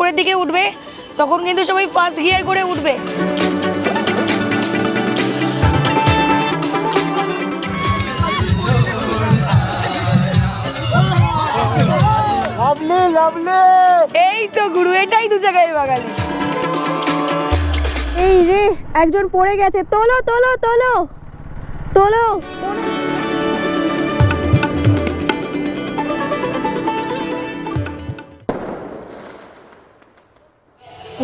উপরের দিকে উঠবে তখন কিন্তু সবাই ফার্স্ট গিয়ার করে উঠবে। এই তো গুরু, এটাই দু জায়গায় বাঙালি। এই রে একজন পড়ে গেছে, তোলো তোলো তোলো তোলো।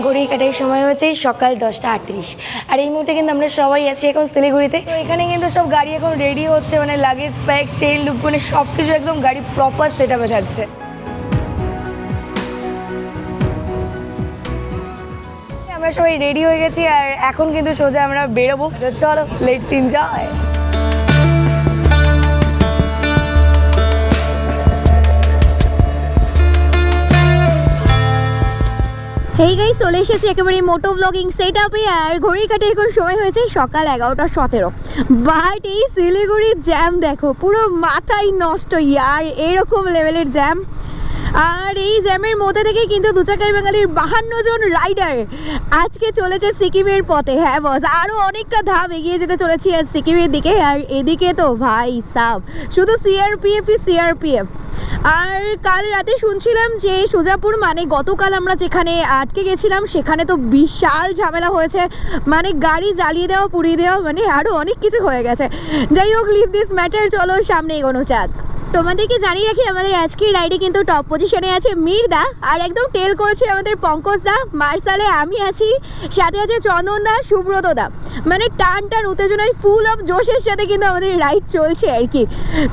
ঘড়ি কাটার সময় হচ্ছে সকাল 10:38, আর এই মুহূর্তে কিন্তু আমরা সবাই আছি এখন শিলিগুড়িতে। তো এখানে কিন্তু সব গাড়ি এখন রেডি হচ্ছে, মানে লাগেজ প্যাক, চেইন লুক, মানে সব কিছু একদম গাড়ি প্রপার সেট আপে থাকছে। আমরা সবাই রেডি হয়ে গেছি আর এখন কিন্তু সোজা আমরা বেরোবো। তো চলো, লেটস এনজয়। হেই গাইস, চলে এসেছি একেবারে মোটো ব্লগিং সেট আপে। আর ঘড়ি কাটে এখন সময় হয়েছে সকাল 11:17। বাট এই শিলিগুড়ির জ্যাম দেখো, পুরো মাথায় নষ্ট ইয়ার, এরকম লেভেলের জ্যাম। আর এই জ্যামের মধ্যে থেকে কিন্তু দু চাকায় বাঙালির 52 জন রাইডার আজকে চলেছে সিকিমের পথে। হ্যাঁ বস, আরও অনেকটা ধাপ এগিয়ে যেতে চলেছি আজ সিকিমের দিকে। আর এদিকে তো ভাই সাব শুধু সিআরপিএফই সিআরপিএফ। আর কাল রাতে শুনছিলাম যে সুজাপুর, মানে গতকাল আমরা যেখানে আটকে গেছিলাম সেখানে তো বিশাল ঝামেলা হয়েছে, মানে গাড়ি জ্বালিয়ে দেওয়া, পুড়িয়ে দেওয়া, মানে আরও অনেক কিছু হয়ে গেছে। যাই হোক, লিভ দিস ম্যাটার, চলো সামনে এগোনো যাক। তোমাদেরকে জানিয়ে রাখি আমাদের আজকের রাইডে কিন্তু টপ পজিশনে আছে মীরদা, আর একদম টেল করছে আমাদের পঙ্কজদা। মার্শালে আমি আছি, সাথে আছে চন্দনদা, সুব্রতদা। মানে টান টান উত্তেজনায় ফুল অফ জোশের সাথে কিন্তু আমাদের রাইড চলছে আর কি।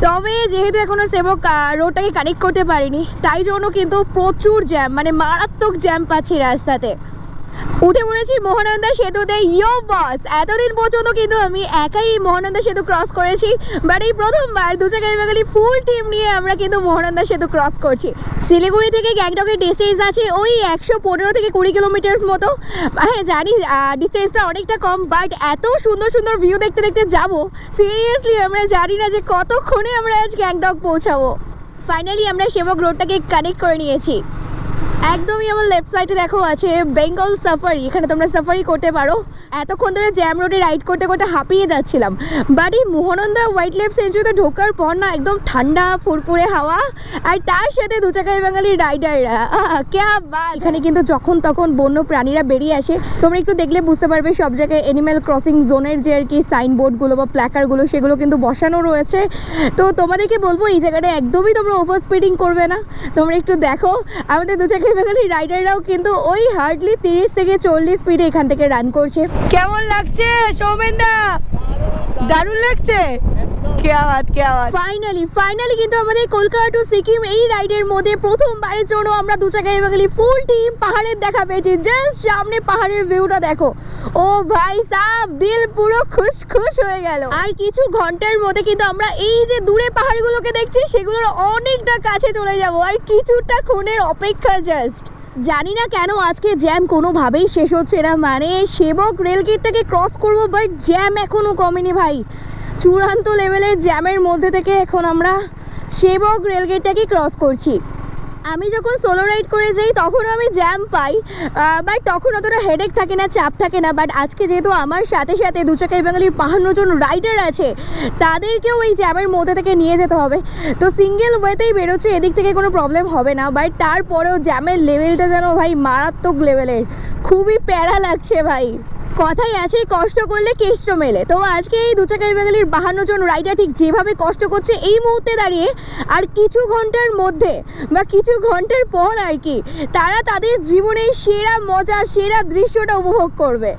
তবে যেহেতু এখনও সেবক রোডটাকে কানেক্ট করতে পারিনি, তাই জন্য কিন্তু প্রচুর জ্যাম, মানে মারাত্মক জ্যাম পাচ্ছি রাস্তাতে। উঠে পড়েছি মহানন্দা সেতুতে। ইয়ো বস, এতদিন পর্যন্ত কিন্তু আমি একাই মহানন্দা সেতু ক্রস করেছি, বাট এই প্রথমবার দু চাকায় বাঙালি ফুল টিম নিয়ে আমরা কিন্তু মহানন্দা সেতু ক্রস করছি। শিলিগুড়ি থেকে গ্যাংটকের ডিস্টেন্স আছে ওই 115 থেকে 20 কিলোমিটার মতো। হ্যাঁ জানি ডিস্টেন্সটা অনেকটা কম, বাট এত সুন্দর সুন্দর ভিউ দেখতে দেখতে যাবো, সিরিয়াসলি আমরা জানি না যে কতক্ষণে আমরা আজ গ্যাংটক পৌঁছাবো। ফাইনালি আমরা সেবক রোডটাকে কানেক্ট করে নিয়েছি। একদমই আমার লেফট সাইডে দেখো আছে বেঙ্গল সাফারি, এখানে তোমরা সাফারি করতে পারো। এতক্ষণ ধরে জ্যাম রোডে রাইড করতে করতে হাঁপিয়ে যাচ্ছিলাম, বাট এই মহানন্দা ওয়াইল্ড লাইফ সেঞ্চুরিতে ঢোকার পর না একদম ঠান্ডা ফুরফুরে হাওয়া, আর তার সাথে দু চাকায় বাঙালি রাইডাররা, ক্যা বাত। এখানে কিন্তু যখন তখন বন্য প্রাণীরা বেরিয়ে আসে, তোমরা একটু দেখলে বুঝতে পারবে সব জায়গায় অ্যানিম্যাল ক্রসিং জোনের যে আর কি সাইনবোর্ডগুলো বা প্ল্যাকারগুলো সেগুলো কিন্তু বসানো রয়েছে। তো তোমাদেরকে বলবো এই জায়গাটা একদমই তোমরা ওভার স্পিডিং করবে না। তোমরা একটু দেখো আমাদের দু চাকায় বাঙালি রাইডাররাও কিন্তু ওই হার্ডলি 30 থেকে 40 স্পিডে এখান থেকে রান করছে। কেমন লাগছে সৌমেনদা? দারুণ লাগছে। ফাইনালি কিন্তু আমাদের কলকাতা টু সিকিম এই রাইডের মধ্যে প্রথমবারের জন্য আমরা দু চাকায় বাঙালি ফুল টিম পাহাড়ের দেখা পেয়েছি। জাস্ট সামনে পাহাড়ের ভিউটা দেখো, ও ভাই সাব, দিল পুরো খুশ খুশ হয়ে গেল। আর কিছু ঘন্টার মধ্যে কিন্তু আমরা এই যে দূরে পাহাড়গুলোকে দেখছি সেগুলোর অনেকটা কাছে চলে যাব, আর কিছুটা ক্ষণের অপেক্ষা জাস্ট। জানি না কেন আজকে জ্যাম কোনোভাবেই শেষ হচ্ছে না, মানে সেবক রেলগেটটাকে ক্রস করবো, বাট জ্যাম এখনও কমেনি ভাই। চূড়ান্ত লেভেলের জ্যামের মধ্যে থেকে এখন আমরা সেবক রেলগেটটাকে ক্রস করছি। আমি যখন সোলো রাইড করে যাই তখনও আমি জ্যাম পাই, বাট তখন অতটা হেডেক থাকে না, চাপ থাকে না। বাট আজকে যেহেতু আমার সাথে সাথে দু চাকায় বাঙালির 52 জন রাইডার আছে, তাদেরকেও এই জ্যামের মধ্যে থেকে নিয়ে যেতে হবে। তো সিঙ্গেল ওয়েতেই বেরোচ্ছে, এদিক থেকে কোনো প্রবলেম হবে না। বাট তারপরেও জ্যামের লেভেলটা যেন ভাই মারাত্মক লেভেলের, খুবই প্যারা লাগছে ভাই। কথাই আছে কষ্ট করলে কেষ্ট মেলে। তো আজকে এই দু চাকায় বাঙালির 52 জন রাইডার ঠিক যেভাবে কষ্ট করছে এই মুহূর্তে দাঁড়িয়ে, আর কিছু ঘন্টার মধ্যে বা কিছু ঘন্টার পর আর কি তারা তাদের জীবনের সেরা মজা, সেরা দৃশ্যটা উপভোগ করবে।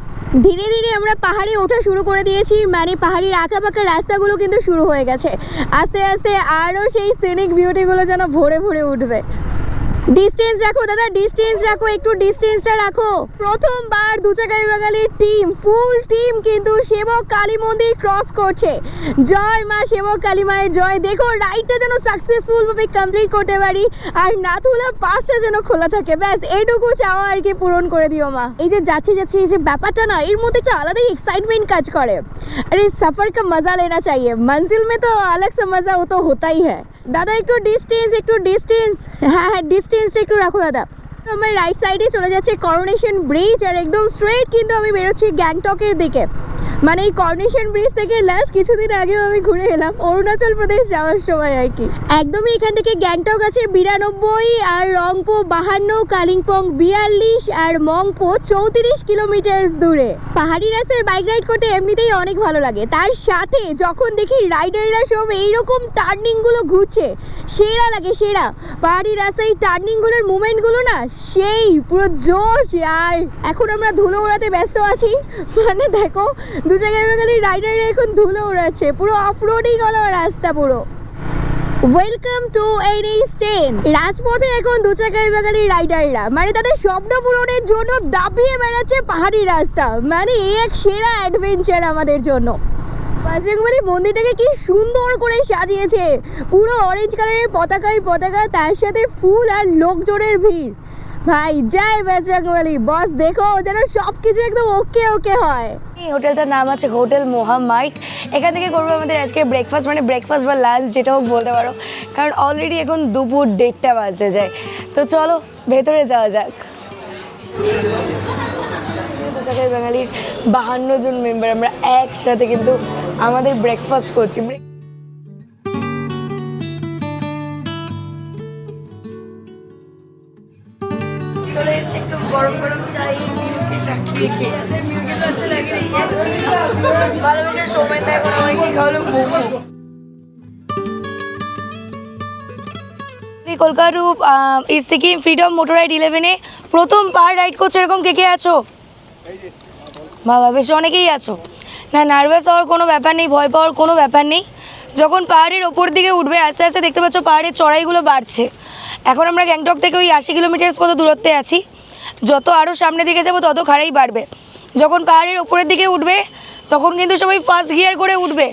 ধীরে ধীরে আমরা পাহাড়ে ওঠা শুরু করে দিয়েছি, মানে পাহাড়ের আঁকাবাঁকা রাস্তাগুলো কিন্তু শুরু হয়ে গেছে। আস্তে আস্তে আরও সেই সিনিক বিউটিগুলো যেন ভরে ভরে উঠবে। ডিস্টেন্স রাখো দাদা, ডিস্টেন্স রাখো, একটু ডিস্টেন্সটা রাখো। প্রথমবার দু চাকায় বাঙালির টিম, ফুল টিম কিন্তু সেবক কালী মন্দির ক্রস করছে। জয় মা সেবক কালী মায়ের জয়। দেখো রাইডটা যেন সাকসেসফুল ভাবে কমপ্লিট করতে পারি, আর নাথুলা পাসটা যেন খোলা থাকে, ব্যাস এটুকু চাওয়া আর কি পূরণ করে দিও মা। এই যে যাচ্ছি এই যে ব্যাপারটা না, এর মধ্যে একটা আলাদাই এক্সাইটমেন্ট কাজ করে। আরে সফর কা মজা লেনা চাইয়ে, মঞ্জিল মে তো আলাগ সা মজা ও তো হোতাই হ্যায়। দাদা একটু ডিস্টেন্স, একটু ডিস্টেন্স, হ্যাঁ ডিস্টেন্সটা একটু রাখো দাদা। আমার রাইট সাইডে চলে যাচ্ছে করোনেশন ব্রিজ, আর একদম স্ট্রেট কিন্তু আমি বেরোচ্ছি গ্যাংটকের দিকে। মানে এই করোনেশন ব্রিজ থেকে লাস্ট কিছুদিন আগেও আমি ঘুরে এলাম অরুণাচল প্রদেশ যাওয়ার সময় আর কি। একদমই এখান থেকে গ্যাংটক আছে 92, আর রংপো 52, কালিম্পং 42, আর মংপো 34 কিলোমিটার দূরে। পাহাড়ি রাস্তায় বাইক রাইড করতে এমনিতেই অনেক ভালো লাগে, তার সাথে যখন দেখি রাইডাররা সব এইরকম টার্নিংগুলো ঘুরছে সেরা লাগে, সেরা। পাহাড়ি রাস্তায় টার্নিংগুলোর মুভমেন্টগুলো না সেই পুরো জোশ। আর এখন আমরা ধুলো ওড়াতে ব্যস্ত আছি, মানে দেখো দু জায়গায় বাঙালি রাইডাররা এখন ধুলো ওড়াচ্ছে, পুরো অফরোডিং হলো রাস্তা পুরো। Welcome to NH10। রাজপথে এখন দু চাকায় বাঙালি রাইডাররা মানে তাদের স্বপ্ন পূরণের জন্য দাবিয়ে বেড়াচ্ছে পাহাড়ি রাস্তা, মানে এই এক সেরা অ্যাডভেঞ্চার আমাদের জন্য। বজরংবলী মন্দিরটাকে কি সুন্দর করে সাজিয়েছে, পুরো অরেঞ্জ কালারের পতাকা, তার সাথে ফুল আর লোকজনের ভিড়। ভাই জয় বজরংবলী, বস দেখো যেন সব কিছু একদম ওকে হয়। এই হোটেলটার নাম আছে হোটেল মোহামাইট। এখান থেকে করবো আমাদের আজকে ব্রেকফাস্ট, মানে ব্রেকফাস্ট বা লাঞ্চ যেটা হোক বলতে পারো, কারণ অলরেডি এখন দুপুর 1:30 বাজতে যায়। তো চলো ভেতরে যাওয়া যাক। সকাল বাঙালির 52 জন মেম্বার আমরা একসাথে কিন্তু আমাদের ব্রেকফাস্ট করছি। চলে এসছে একদম গরম গরম চাই, মিউকে সাক্ষী রেখে মিউকে কাছে লাগে ভালোবাসার সময়টা এখন আমাকে খাওয়ালো momo. Kolkata to Sikkim freedom motor ride 11-এ প্রথম পাহাড় রাইড করছো, এরকম কে আছো? বাবা বেশ অনেকেই আছো। না নার্ভাস হওয়ার কোনো ব্যাপার নেই, ভয় পাওয়ার কোনো ব্যাপার নেই। যখন পাহাড়ের ওপর দিকে উঠবে আস্তে আস্তে দেখতে পাচ্ছ পাহাড়ের চড়াইগুলো বাড়ছে। এখন আমরা গ্যাংটক থেকে ওই 80 কিলোমিটার মতো দূরত্বে আছি। যত আরও সামনের দিকে যাবো তত খাড়াই বাড়বে। যখন পাহাড়ের ওপরের দিকে উঠবে তখন কিন্তু সবাই ফার্স্ট গিয়ার করে উঠবে,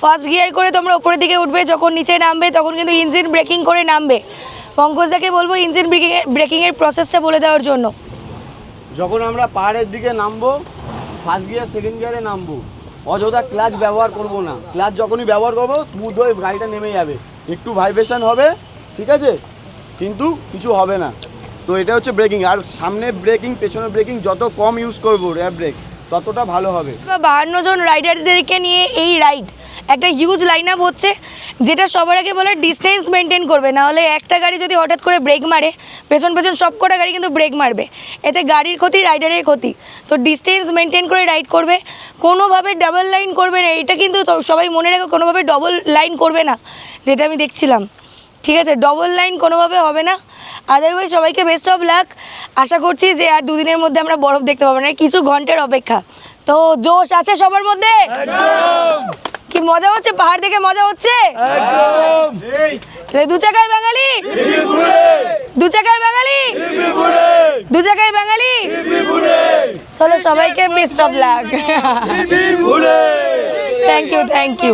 ফার্স্ট গিয়ার করে তোমরা ওপরের দিকে উঠবে। যখন নিচে নামবে তখন কিন্তু ইঞ্জিন ব্রেকিং করে নামবে। পঙ্কজদাকে বলবো ইঞ্জিন ব্রেকিংয়ের প্রসেসটা বলে দেওয়ার জন্য। যখন আমরা পাহাড়ের দিকে নামবো ফার্স্ট গিয়ার সেকেন্ড গিয়ারে নামবো, অযথা ক্লাচ ব্যবহার করব না। ক্লাচ যখনই ব্যবহার করবো স্মুথ হয়ে গাড়িটা নেমে যাবে, একটু ভাইব্রেশন হবে ঠিক আছে, কিন্তু কিছু হবে না। তো এটা হচ্ছে ব্রেকিং। আর সামনে ব্রেকিং পেছনে ব্রেকিং যত কম ইউজ করবো র্যাপ ব্রেক ততটা ভালো হবে। 52 জন রাইডারদেরকে নিয়ে এই রাইড একটা হিউজ লাইন আপ হচ্ছে, যেটা সবার আগে বলে ডিস্টেন্স মেনটেন করবে। নাহলে একটা গাড়ি যদি হঠাৎ করে ব্রেক মারে পেছন সব কটা গাড়ি কিন্তু ব্রেক মারবে, এতে গাড়ির ক্ষতি রাইডারের ক্ষতি। তো ডিস্টেন্স মেনটেন করে রাইড করবে, কোনোভাবে ডাবল লাইন করবে না। এটা কিন্তু সবাই মনে রাখো, কোনোভাবে ডবল লাইন করবে না, যেটা আমি দেখছিলাম ঠিক আছে, ডবল লাইন কোনোভাবে হবে না। আদারওয়াইজ সবাইকে বেস্ট অফ লাক। আশা করছি যে আর 2 দিনের মধ্যে আমরা বরফ দেখতে পাবো না, কিছু ঘন্টার অপেক্ষা। তো জোশ আছে সবার মধ্যে? কি মজা হচ্ছে, পাহাড় দেখে মজা হচ্ছে? দু চাকায় বাঙালি, দু চাকায় বাঙালি, দু চাকায় বাঙালি। চলো সবাইকে best of luck. Thank you.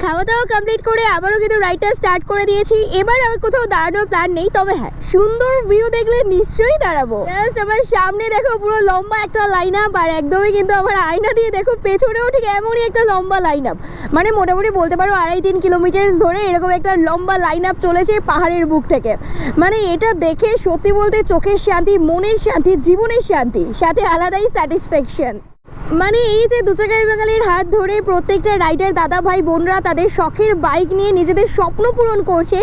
খাওয়া দাওয়া কমপ্লিট করে আবারও কিন্তু রাইডটা স্টার্ট করে দিয়েছি। এবার আমার কোথাও দাঁড়ানোর প্ল্যান নেই, তবে হ্যাঁ সুন্দর ভিউ দেখলে নিশ্চয়ই দাঁড়াবো। জাস্ট আমার সামনে দেখো পুরো লম্বা একটা লাইন আপ, আর একদমই কিন্তু আমার আয়না দিয়ে দেখো পেছনেও ঠিক এমনই একটা লম্বা লাইন আপ। মানে মোটামুটি বলতে পারো 2.5-3 কিলোমিটার ধরে এরকম একটা লম্বা লাইন আপ চলেছে পাহাড়ের বুক থেকে। মানে এটা দেখে সত্যি বলতে চোখের শান্তি, মনের শান্তি, জীবনের শান্তি, সাথে আলাদাই স্যাটিসফ্যাকশন। মানে এই যে দু চাকায় বাঙালির হাত ধরে প্রত্যেকটা রাইডার দাদা ভাই বোনরা তাদের শখের বাইক নিয়ে নিজেদের স্বপ্ন পূরণ করছে,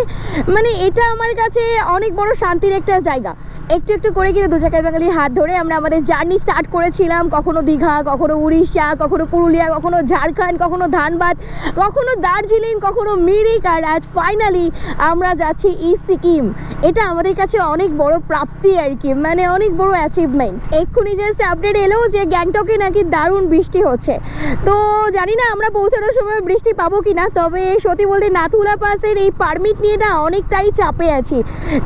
মানে এটা আমার কাছে অনেক বড় শান্তির একটা জায়গা। একটু একটু করে কিন্তু দু চাকায় বাঙালির হাত ধরে আমরা আমাদের জার্নি স্টার্ট করেছিলাম। কখনো দীঘা, কখনো উড়িষ্যা, কখনো পুরুলিয়া, কখনো ঝাড়খণ্ড, কখনো ধানবাদ, কখনো দার্জিলিং, কখনো মিরিক, আর আজ ফাইনালি আমরা যাচ্ছি সিকিম। এটা আমাদের কাছে অনেক বড় প্রাপ্তি আর কি, মানে অনেক বড় অ্যাচিভমেন্ট। এক্ষুনি জাস্ট আপডেট এলো যে গ্যাংটকে নাকি দারুণ বৃষ্টি হচ্ছে। তো জানি না আমরা পৌঁছানোর সময় বৃষ্টি পাবো কি না, তবে সত্যি বলতে নাথুলা পাসের এই পারমিট নিয়ে না অনেকটাই চাপে আছি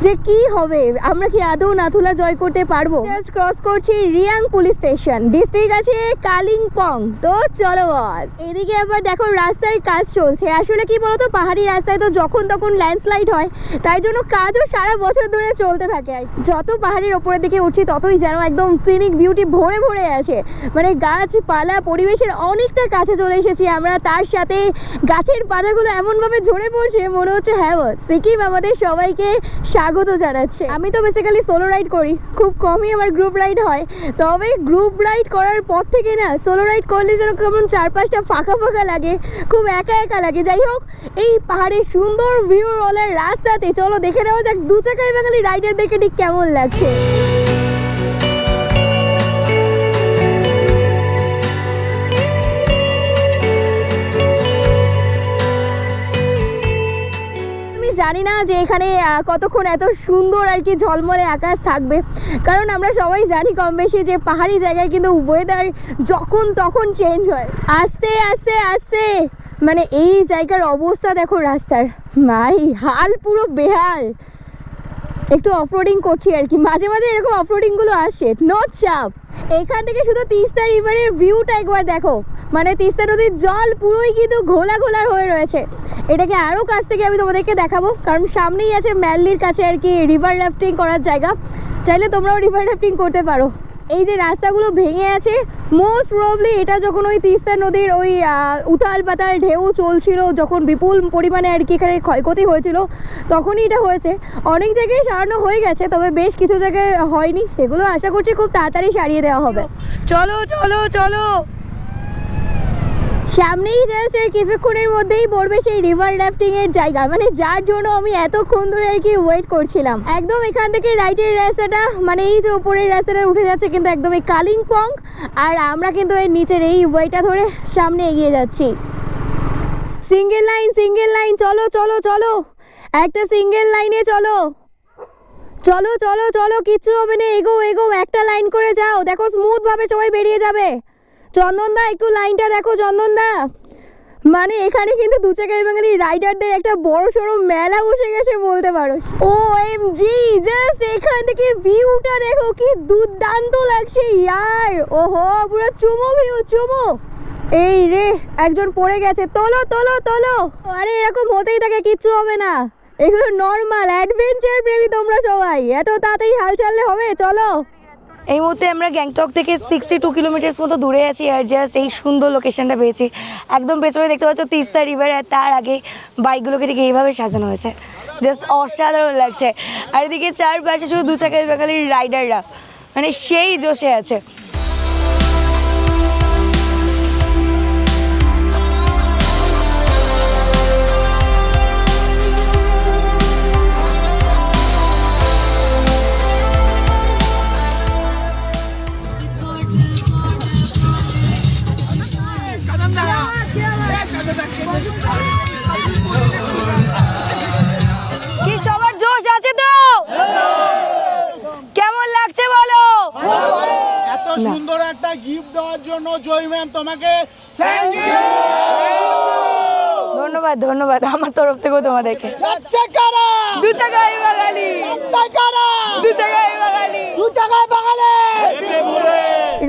যে কি হবে, আমরা কি আদৌ নাথুলা জয় করতে পারবো। জাস্ট ক্রস করছি রিয়াং পুলিশ স্টেশন, ডিস্ট্রিক্ট আছে কালিম্পং। তো চলো বস, এদিকে আবার দেখো রাস্তায় কাজ চলছে। আসলে কি বলতো, পাহাড়ি রাস্তায় তো যখন তখন ল্যান্ডস্লাইড হয়, তাই জন্য কাজও সারা বছর ধরে চলতে থাকে। আর যত পাহাড়ের ওপরের দিকে উঠছি ততই যেন একদম সিনিক বিউটি ভরে ভরে আছে। মানে গাছপালা, পরিবেশের অনেকটা কাছে চলে এসেছি আমরা। তার সাথে গাছের পাতাগুলো এমনভাবে ঝরে পড়ছে, মনে হচ্ছে হ্যাঁ বস, সিকিম আমাদের সবাইকে স্বাগত জানাচ্ছে। আমি তো বেসিক্যালি সোলো রাইড করি, খুব কমই আমার গ্রুপ রাইড হয়। তবে গ্রুপ রাইড করার পর থেকে না, সোলো রাইড করলে যেন কেমন চারপাশটা ফাঁকা ফাঁকা লাগে, খুব একা একা লাগে। যাই হোক, এই পাহাড়ের সুন্দর ভিউ রোলার রাস্তাতে চলো দেখে নেওয়া যাক দু চাকায় বাঙালি রাইডারদেরকে ঠিক কেমন লাগছে। জানি না যে এখানে কতক্ষণ এত সুন্দর আর কি ঝলমলে আকাশ থাকবে, কারণ আমরা সবাই জানি কম বেশি যে পাহাড়ি জায়গায় কিন্তু ওয়েদার যখন তখন চেঞ্জ হয়। আস্তে আস্তে আস্তে মানে এই জায়গার অবস্থা দেখো রাস্তার, ভাই হাল পুরো বেহাল। একটু অফরোডিং করছি আর কি, মাঝে মাঝে এরকম অফরোডিংগুলো আসে, নো চাপ। এখান থেকে শুধু তিস্তা রিভারের ভিউটা একবার দেখো, মানে তিস্তা নদীর জল পুরোই কিন্তু ঘোলা ঘোলার হয়ে রয়েছে। এটাকে আরও কাছ থেকে আমি তোমাদেরকে দেখাবো, কারণ সামনেই আছে ম্যানলির কাছে আর কি রিভার রাফটিং করার জায়গা। চাইলে তোমরাও রিভার রাফটিং করতে পারো। এই যে রাস্তাগুলো ভেঙে আছে, মোস্ট প্রবলি এটা যখন ওই তিস্তা নদীর ওই উথাল পাতাল ঢেউ চলছিল, যখন বিপুল পরিমাণে আর কি এখানে ক্ষয়ক্ষতি হয়েছিল, তখনই এটা হয়েছে। অনেক জায়গায় সারানো হয়ে গেছে, তবে বেশ কিছু জায়গায় হয়নি, সেগুলো আশা করছি খুব তাড়াতাড়ি সারিয়ে দেওয়া হবে। চলো চলো চলো, সামনেই জাস্ট কিছুক্ষণের মধ্যেই পড়বে সেই রিভার রাফটিং এর জায়গা, মানে যার জন্য আমি এতক্ষণ ধরে আর কি ওয়েট করছিলাম। একদম এখান থেকে রাইটের রাস্তাটা, মানে এই যে উপরের রাস্তাটা উঠে যাচ্ছে কিন্তু একদম এই কালিম্পং, আর আমরা কিন্তু এর নিচের এই ওয়েটা ধরে সামনে এগিয়ে যাচ্ছি। সিঙ্গেল লাইন, চলো চলো চলো, একটা সিঙ্গেল লাইনে চলো চলো চলো চলো, কিচ্ছু হবে না, এগো এগো, একটা লাইন করে যাও, দেখো স্মুথ ভাবে সবাই বেরিয়ে যাবে। চন্দনদা একটু লাইনটা দেখো চন্দনদা, মানে এখানে কিন্তু দু চাকায় বাঙালি রাইডারদের একটা বড় সড়ো মেলা বসে গেছে বলতে পারো। OMG, জাস্ট এখান থেকে ভিউটা দেখো, কি দুর্দান্ত লাগছে ইয়ার। ওহো, পুরো চুমো ভিউ, চুমো। এই রে, একজন পড়ে গেছে, তোলো তোলো তোলো। আরে এরকম হতেই থাকে, কিচ্ছু হবে না, এগুলো নর্মাল। অ্যাডভেঞ্চার প্রেমী তোমরা সবাই, এত তাড়াতাড়ি হাল চাললে হবে? চলো। এই মুহূর্তে আমরা গ্যাংটক থেকে 62 কিলোমিটার্স মতো দূরে আছি, আর জাস্ট এই সুন্দর লোকেশনটা পেয়েছি। একদম পেছনে দেখতে পাচ্ছ তিস্তা রিভার, আর তার আগে বাইকগুলোকে ঠিক এইভাবে সাজানো হয়েছে, জাস্ট অসাধারণ লাগছে। আর এদিকে চারপাশে শুধু দু চাকায় বাঙালির রাইডাররা, মানে সেই জোশে আছে। কি সবার জোশ আছে তো? কেমন লাগছে বলো? এত সুন্দর একটা গিফট দেওয়ার জন্য জয় ম্যাম তোমাকে থ্যাংক ইউ। ধন্যবাদ ধন্যবাদ আমার তরফ থেকেও তোমাদেরকে। যাচ্ছে কারা? দু চাকায় বাঙালি, যাচ্ছে কারা? দু চাকায় বাঙালি, দু চাকায় বাঙালি।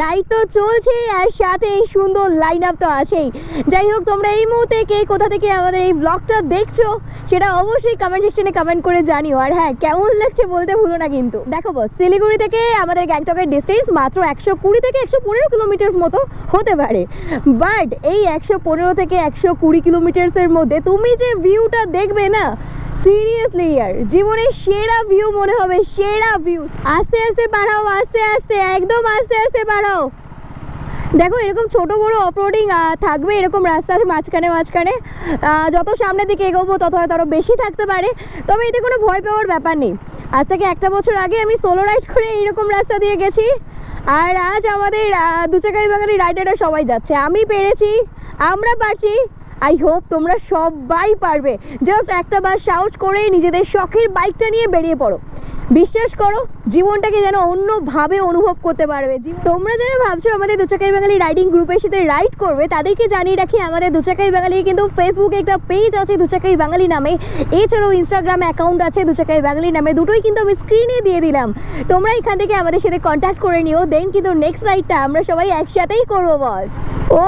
রাইড তো চলছে, আর সাথে এই সুন্দর লাইন আপ তো আছেই। যাই হোক, তোমরা এই মুহূর্তে কে কোথা থেকে আমাদের এই ব্লগটা দেখছো সেটা অবশ্যই কমেন্ট সেকশনে কমেন্ট করে জানিও। আর হ্যাঁ, কেমন লাগছে বলতে ভুলো না কিন্তু। দেখো বস, শিলিগুড়ি থেকে আমাদের গ্যাংটকের ডিস্টেন্স মাত্র 120 থেকে 115 কিলোমিটার্স মতো হতে পারে, বাট এই 115 থেকে 120 কিলোমিটার্সের মধ্যে তুমি যে ভিউটা দেখবে না, সিরিয়াসলি ইয়ার জীবনের সেরা ভিউ মনে হবে, সেরা ভিউ। আস্তে আস্তে বাড়াও, আস্তে আস্তে, একদম আস্তে আস্তে বাড়াও। দেখো এরকম ছোট বড় অফরোডিং থাকবে এরকম রাস্তার মাঝখানে মাঝখানে, যত সামনের দিকে এগোবো তত হয়তো আরও বেশি থাকতে পারে, তবে এতে কোনো ভয় পাওয়ার ব্যাপার নেই। আজ থেকে 1 বছর আগে আমি সোলো রাইড করে এইরকম রাস্তা দিয়ে গেছি, আর আজ আমাদের দু চাকায় বাঙালি রাইডাররা সবাই যাচ্ছে। আমি পেরেছি, আমরা পারছি, আই হোপ তোমরা সবাই পারবে। জাস্ট একটা বার সাহস করে নিজেদের শখের বাইকটা নিয়ে বেরিয়ে পড়ো। বিশ্বাস করো জীবনটাকে যেন অন্যভাবে অনুভব করতে পারবে। তোমরা যারা ভাবছো আমাদের দুচাকাই বাঙালি রাইডিং গ্রুপের সাথে রাইড করবে, তাদেরকে জানিয়ে রাখি আমাদের দুচাকাই বাঙালির কিন্তু ফেসবুকে একটা পেজ আছে দুচাকাই বাঙালি নামে, এছাড়াও ইনস্টাগ্রাম অ্যাকাউন্ট আছে দুচাকাই বাঙালি নামে, দুটোই কিন্তু আমি স্ক্রিনে দিয়ে দিলাম। তোমরা এখান থেকে আমাদের সাথে কন্ট্যাক্ট করে নিও, দেন কিন্তু নেক্সট রাইডটা আমরা সবাই একসাথেই করবো বস। ও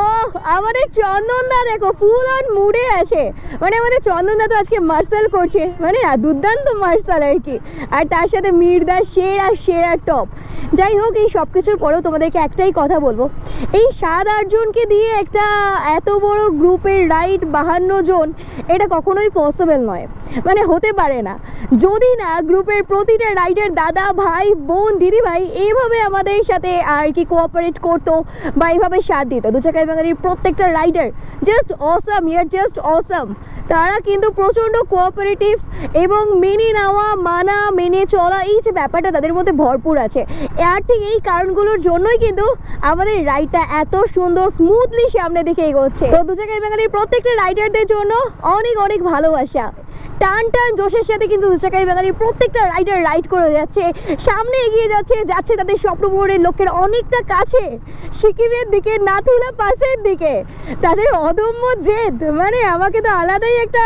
আমাদের চন্দনদা দেখো ফুল অন মুডে আছে, মানে আমাদের চন্দনদা তো আজকে মার্শাল করছে, মানে দুর্দান্ত মার্শাল আর কি, আর তার সাথে মির্দা সেরা টপ। যাই হোক, এই সব কিছুর পরেও তোমাদেরকে একটাই কথা বলবো, এই 7-8 জনকে দিয়ে একটা এত বড় গ্রুপের রাইড 52 জন, এটা কখনোই পসিবল নয়, মানে হতে পারে না, যদি না গ্রুপের প্রতিটা রাইডার দাদা ভাই বোন দিদি ভাই এইভাবে আমাদের সাথে আর কি কোঅপারেট করতো বা এইভাবে সাথ দিত। দুচাকাই বাঙালির প্রত্যেকটা রাইডার জাস্ট অসাম, ইয়ার জাস্ট অসাম। তারা কিন্তু প্রচণ্ড কোঅপারেটিভ এবং মেনে নেওয়া মানা মেনে চলা এই যে ব্যাপারটা তাদের মধ্যে ভরপুর আছে। আর ঠিক এই কারণগুলোর জন্যই কিন্তু আমাদের রাইডটা এত সুন্দর স্মুথলি সামনে দিকে এগোচ্ছে। তো দুচাকাই বাঙালির প্রত্যেকটা রাইডারদের জন্য অনেক অনেক ভালোবাসা। টান জোশের সাথে কিন্তু দুচাকাই বাঙালির প্রত্যেকটা রাইডার রাইড করে যাচ্ছে, সামনে এগিয়ে যাচ্ছে তাদের স্বপ্নপূরণের লক্ষ্যের অনেকটা কাছে, সিকিমের দিকে, নাথুলা পাসের দিকে। তাদের অদম্য জেদ মানে আমাকে তো আলাদাই একটা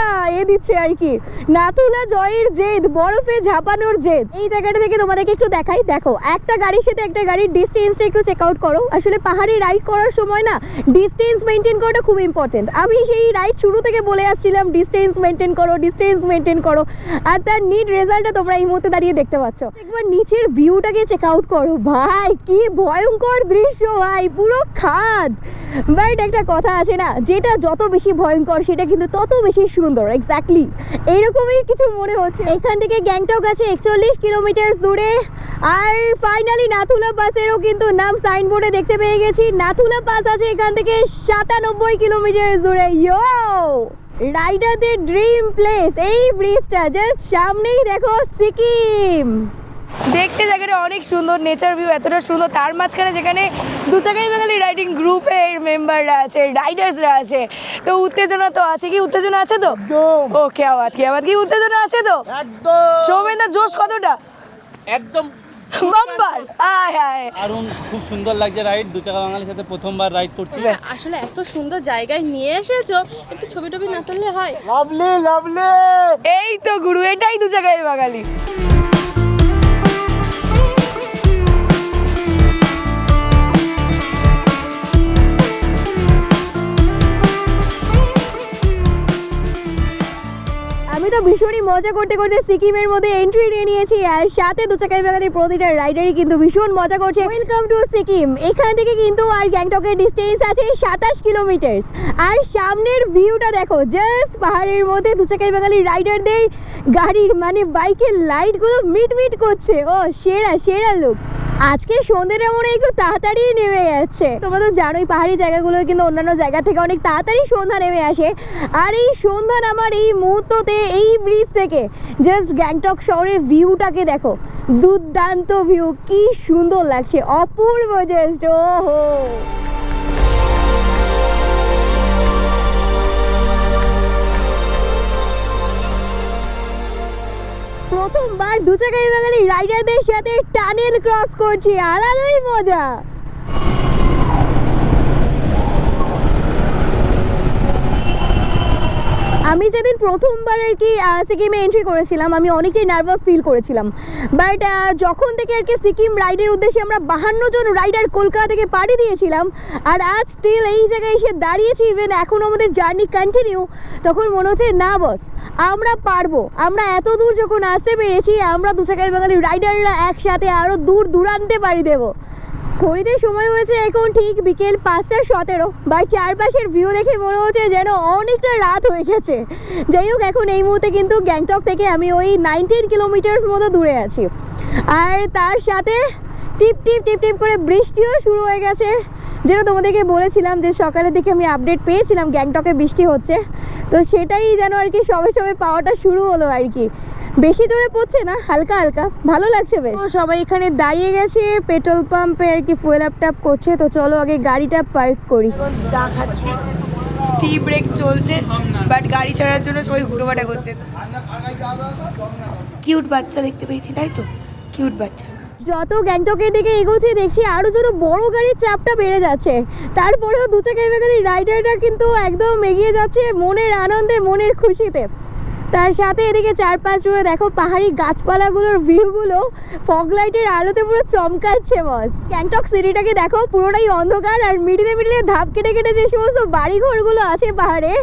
দিচ্ছে আর কি, নাথুলা জয়ের জেদ, বরফে ঝাঁপানোর জেদ। এই জায়গাটা থেকে তোমাদেরকে একটু দেখাই, দেখো একটা গাড়ির সাথে একটা গাড়ির ডিস্টেন্সটা একটু চেক আউট করো। আসলে পাহাড়ে রাইড করার সময় না ডিস্টেন্স মেনটেন করাটা খুব ইম্পর্টেন্ট। আমি সেই রাইড শুরু থেকে বলে আসছিলাম ডিস্টেন্স মেনটেন করো, আর তার নিট রেজাল্টটা তোমরা এই মুহূর্তে দাঁড়িয়ে দেখতে পাচ্ছ। একবার নিচের ভিউটাকে চেক আউট করো ভাই, কি ভয়ঙ্কর দৃশ্য ভাই, পুরো খাদ। বাট একটা কথা আছে না, যেটা যত বেশি ভয়ঙ্কর সেটা কিন্তু তত বেশি সুন্দর। এক্স্যাক্টলি এইরকমই কিছু মনে হচ্ছে। এখান থেকে গ্যাংটক আছে 41 কিলোমিটার দূরে, আর ফাইনালি নাথুলা পাসেরও কিন্তু নাম সাইনবোর্ডে দেখতে পেয়ে গেছি। নাথুলা পাস আছে এখান থেকে 97 কিলোমিটার দূরে। ইয়ো রাইডারদের ড্রিম প্লেস, এই ব্রিজটা জাস্ট সামনেই দেখো সিকিম। দেখতে জায়গাটা অনেক সুন্দর, নেচার ভিউ এতটা সুন্দর, তার মাঝখানে যেখানে দুচাকাই বাঙালি রাইডিং গ্রুপের মেম্বাররা আছে, রাইডার্সরা আছে, তো উত্তেজনা তো আছে। কি উত্তেজনা আছে তো? ও খেয়াবাদ কি উত্তেজনা আছে তো? একদম সৌমেনদা জোশ কতটা? একদম বাম্বার আয় দারুণ, খুব সুন্দর লাগছে রাইড। দুচাকা বাঙালির সাথে প্রথমবার রাইড করছি। আসলে এত সুন্দর জায়গায় নিয়ে এসেছো, একটু ছবি টবি না তুললে হয়? লাভলি এই তো গুরু, এটাই দুচাকাই বাঙালি। আমি তো ভীষণই মজা করতে করতে সিকিমের মধ্যে এন্ট্রি নিয়ে নিয়েছি, আর সাথে দুচাকাই বাঙালির প্রতিটা রাইডারই কিন্তু ভীষণ মজা করছে। Welcome to Sikkim. এখান থেকে কিন্তু আর গ্যাংটকের ডিস্টেন্স আছে 27 কিলোমিটার, আর সামনের ভিউটা দেখো, জাস্ট পাহাড়ের মধ্যে দুচাকাই বাঙালির রাইডারদের গাড়ির মানে বাইকের লাইটগুলো মিটমিট করছে। ও সেরা লুক। আজকে সন্ধ্যেটা মনে একটু তাড়াতাড়ি নেমে যাচ্ছে। তোমরা তো জানোই পাহাড়ি জায়গাগুলো কিন্তু অন্যান্য জায়গা থেকে অনেক তাড়াতাড়ি সন্ধ্যা নেমে আসে, আর এই সন্ধ্যা নামার এই মুহূর্ততে এই ব্রিজ থেকে জাস্ট গ্যাংটক শহরের ভিউটাকে দেখো, দুর্দান্ত ভিউ, কি সুন্দর লাগছে, অপূর্ব জাস্ট। ওহো প্রথমবার দুচাকাই বাঙালি রাইডারদের সাথে টানেল ক্রস করছি, আলাদাই মজা। আমি যেদিন প্রথমবার আর কি সিকিমে এন্ট্রি করেছিলাম, আমি অনেকটাই নার্ভাস ফিল করেছিলাম, বাট যখন থেকে আর কি সিকিম রাইডের উদ্দেশ্যে আমরা 52 জন রাইডার কলকাতা থেকে পাড়ি দিয়েছিলাম, আর আজ স্টিল এই জায়গায় এসে দাঁড়িয়েছি, ইভেন এখন আমাদের জার্নি কন্টিনিউ, তখন মনে হচ্ছে না বস আমরা পারবো। আমরা এত দূর যখন আসতে পেরেছি, আমরা দুচাকাই বাঙালি রাইডাররা একসাথে আরও দূর দূরান্তে পাড়ি দেবো। ঘড়িতে সময় হয়েছে এখন ঠিক বিকেল 5:17, বা চারপাশের ভিউ দেখে মনে হচ্ছে যেন অনেকটা রাত হয়ে গেছে। যাই হোক, এখন এই মুহূর্তে কিন্তু গ্যাংটক থেকে আমি ওই 19 কিলোমিটার মতো দূরে আছি, আর তার সাথে টিপ টিপ করে বৃষ্টিও শুরু হয়ে গেছে। যেটা তোমাদেরকে বলেছিলাম যে সকালের দিকে আমি আপডেট পেয়েছিলাম গ্যাংটকে বৃষ্টি হচ্ছে, তো সেটাই যেন আর কি সবে পাওয়াটা শুরু হলো আর কি। বেশি জোরে পড়ছে না, হালকা ভালো লাগছে বেশ। সবাই এখানে দাঁড়িয়ে গেছে, পেট্রোল পাম্পে আর কি ফুয়েল আপ করছে। তো চলো আগে গাড়িটা পার্ক করি। চা খাচ্ছি, টি ব্রেক চলছে, বাট গাড়ি ছাড়ার জন্য সবাই হুটোপাটা করছে। কিউট বাচ্চা দেখতে পেয়েছি, তাই তো? কিউট বাচ্চা। যত গ্যাংটকের দিকে এগোচ্ছি দেখছি আরও ছোটো বড় গাড়ির চাপটা বেড়ে যাচ্ছে, তারপরেও দু চাকায় গাড়ির রাইডাররা কিন্তু একদম এগিয়ে যাচ্ছে মনের আনন্দে, মনের খুশিতে। তার সাথে এদিকে চারপাশ জুড়ে দেখো পাহাড়ি গাছপালাগুলোর ভিউগুলো ফগ লাইটের আলোতে পুরো চমকাচ্ছে বস। গ্যাংটক সিটিটাকে দেখো পুরোটাই অন্ধকার, আর মিডিলে মিডিলে ধাপ কেটে কেটে যে সমস্ত বাড়িঘরগুলো আছে পাহাড়ে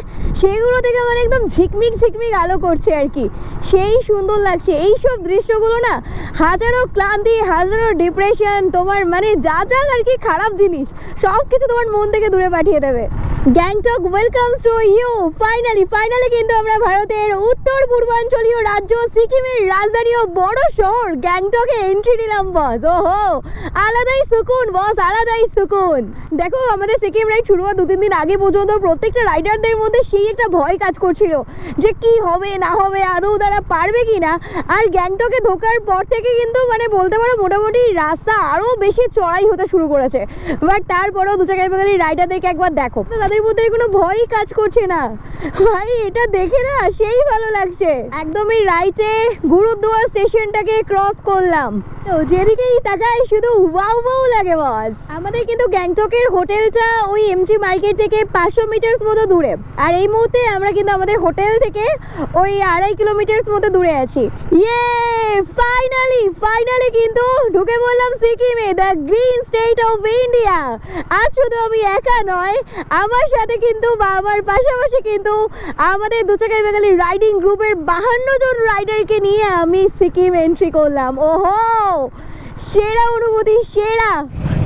সেগুলো থেকে মানে একদম ঝিকমিক ঝিকমিক আলো করছে আর কি, সেই সুন্দর লাগছে। এই সব দৃশ্যগুলো না হাজারো ক্লান্তি, হাজারো ডিপ্রেশন, তোমার মানে যা যা আর কি খারাপ জিনিস সব কিছু তোমার মন থেকে দূরে পাঠিয়ে দেবে। Gangtok welcomes to you. Finally কিন্তু আমরা ভারতের উত্তর পূর্বাঞ্চলীয় রাজ্য সিকিমের রাজধানী ও বড় শহর গ্যাংটকে এন্ট্রি নিলাম বস। ওহো, আলাদাই সুকুন বস, আলাদাই সুকুন। দেখো আমাদের সিকিম রাইড শুরু হওয়ার 2-3 দিন আগে পর্যন্ত প্রত্যেকটা রাইডারদের মধ্যে সেই একটা ভয় কাজ করছিল যে কি হবে না হবে, আদৌ তারা পারবে কি না। আর গ্যাংটকে ঢোকার পর থেকে কিন্তু মানে বলতে পারো মোটামুটি রাস্তা আরও বেশি চড়াই হতে শুরু করেছে, বাট তারপরেও দু চাকায় বাঙালি রাইডারদেরকে একবার দেখো, তাদের মধ্যে কোনো ভয়ই কাজ করছে না ভাই, এটা দেখে না সেই ভালো লাগছে। একদমই রাইটে গুরুদুয়ার স্টেশনটাকে ক্রস করলাম, তো যেদিকেই তাকাই শুধু ওয়াও ওয়াও লাগে বস। আমাদের কিন্তু গ্যাংটকের হোটেলটা ওই এমজি মার্কেট থেকে 500 মিটার মতো দূরে, আর এই মুহূর্তে আমরা কিন্তু আমাদের হোটেল থেকে ওই 2.5 কিলোমিটার মতো দূরে আছি। ইয়ে ফাইনালি কিন্তু ঢুকে বললাম সিকিমে, the green state of India. আজ শুধু আমি একা নয়, আমার সাথে কিন্তু বা আমার পাশাপাশি কিন্তু আমাদের দু চাকায় বাঙালি রাইডিং গ্রুপের 52 জন রাইডারকে নিয়ে আমি সিকিম এন্ট্রি করলাম। ওহো, সেরা অনুভূতি, সেরা।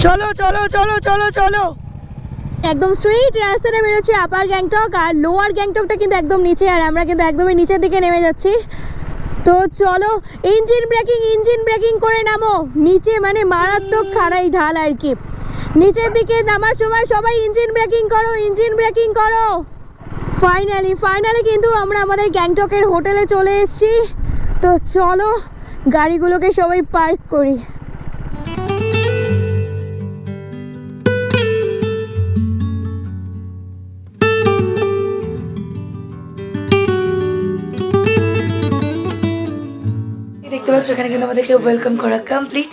চলো চলো চলো চলো চলো। একদম স্ট্রেইট রাস্তাটা বেরোচ্ছে আপার গ্যাংটক, আর লোয়ার গ্যাংটকটা কিন্তু একদম নিচে, আর আমরা কিন্তু একদমই নিচের দিকে নেমে যাচ্ছি। তো চলো ইঞ্জিন ব্রেকিং করে নামো, নিচে মানে মারাত্মক খাড়াই ঢাল আর কি। নিচের দিকে নামার সময় সবাই ইঞ্জিন ব্রেকিং করো। ফাইনালি কিন্তু আমরা আমাদের গ্যাংটকের হোটেলে চলে এসেছি। তো চলো গাড়িগুলোকে সবাই পার্ক করি। দেখতে পাচ্ছ এখানে কিন্তু আমাদেরকে ওয়েলকাম করা কমপ্লিট,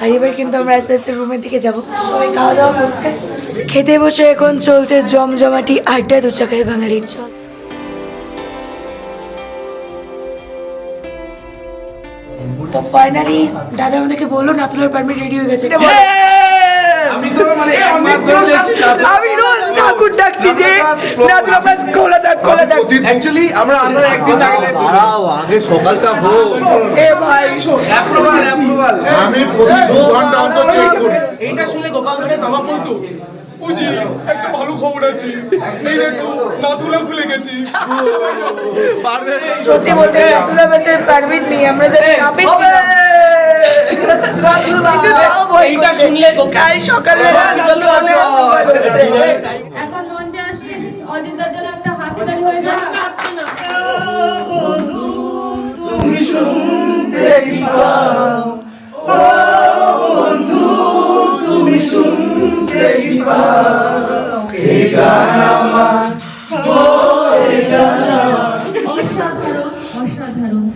আর এবার কিন্তু আমরা আস্তে আস্তে রুমের দিকে যাবো। সবাই খাওয়া দাওয়া করছে, খেতে বসে এখন চলছে জমজমাটি আড্ডা দু চাকায় বাঙালির। চল তো ফাইনালি দাদা আমাদেরকে বললো নাতুলার পারমিট রেডি হয়ে গেছে। আমি রোজ ঠাকুর ডাকছি যে নাতুলা বাস খোলা থাক। অ্যাকচুয়ালি আমরা আসার একদিন আগে সকালটা ভোর এ ভাই অ্যাপ্রুভাল আমি প্রতি 2 ঘন্টা অন্তর চেক করি। এইটা শুনলে গোপাল ধরে বাবা বলতো বুঝি একটা ভালো খবর আছে, এই দেখো নাথুলা খুলে গেছি। সত্যি বলতে নাতুলা বাসের পারমিট নেই, আমরা যারা সাপে ছিলাম এইটা শুনলে কাল সকালে এখন মঞ্চে আসিস অজিতদার জন্য একটা হাততালি হয়ে যাক। অসাধারণ।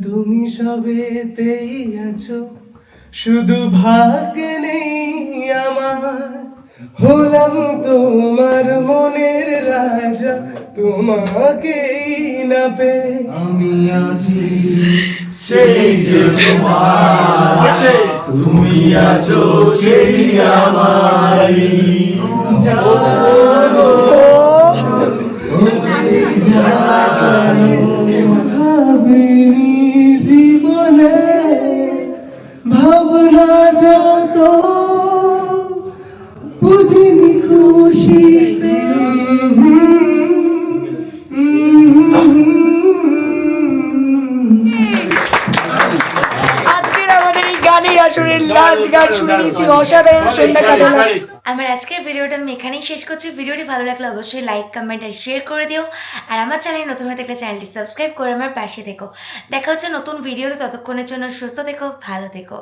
তুমি সবেতেই আছো, শুধু ভাগ্য নেই আমার। হলাম তোমার মনের রাজা, তোমাকেই না পে আমি আছি সেই যে তোমার, তুমি আছো সেই আমারই। ভাবিনি জীবনে ভাবনা যত, বুঝিনি খুশি আজকের আমাদের এই গানের আসরের লাস্ট গান শুনে নিয়েছি, অসাধারণ সন্ধ্যা কাটালাম। আমার আজকের ভিডিওটা আমি এখানেই শেষ করছি। ভিডিওটি ভালো লাগলে অবশ্যই লাইক কমেন্ট আর শেয়ার করে দিও, আর আমার চ্যানেল নতুন হয়ে থাকলে চ্যানেলটি সাবস্ক্রাইব করে আমার পাশে থেকো। দেখা হচ্ছে নতুন ভিডিওতে, ততক্ষণের জন্য সুস্থ থেকো, ভালো থেকো।